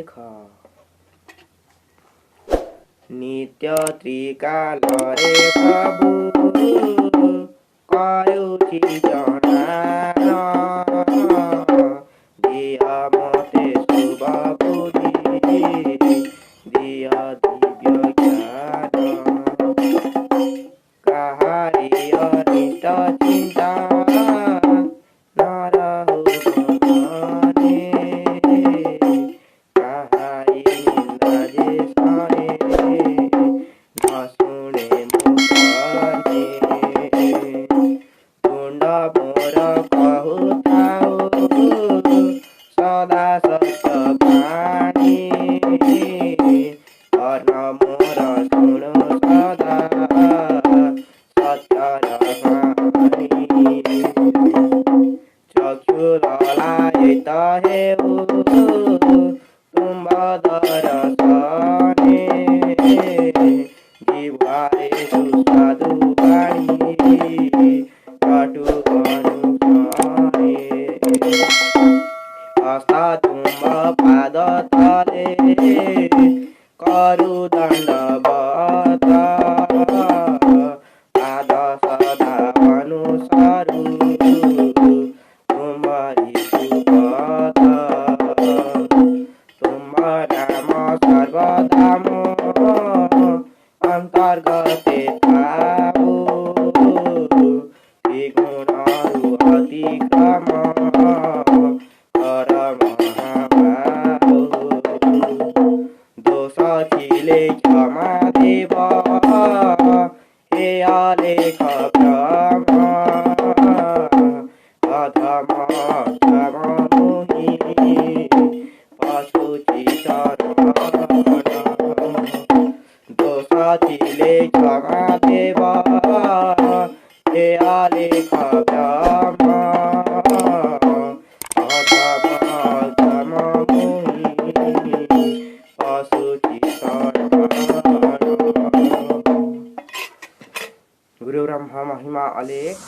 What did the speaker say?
आलेख नित्य त्रिकाल रे प्रभु करुची जनान दिया मते शुभ बुद्धि दिया दिव्य ज्ञान काहारी अनिष्ट चिंता न रहु मने काहारी निंदा जे सहे न सुने मुखने तुंड मोर कहु सदा सत्य बाणी कर्ण मोर सुनु सदा सत्य बाणी चक्षु ललायित हेउ तुम्ब दर्शने जिह्वारे सुस्वादु वाणी कटु अनुसने हस्त तुम्ब पाद तले करु दण्डवत पाद सदा अनुसरु तुम्हारी सुपथ तुम राम सर्वदा अंतर्गते थाओ विगुणरु अतिक्रम दोष खिले क्षमा देव हे आलेख ब्रह्म अधम क्षम मुहि पशुचित दोष खिले क्षमा देव हे आलेख ब्रह्म गुरु ब्रह्मा महिमा अलेख।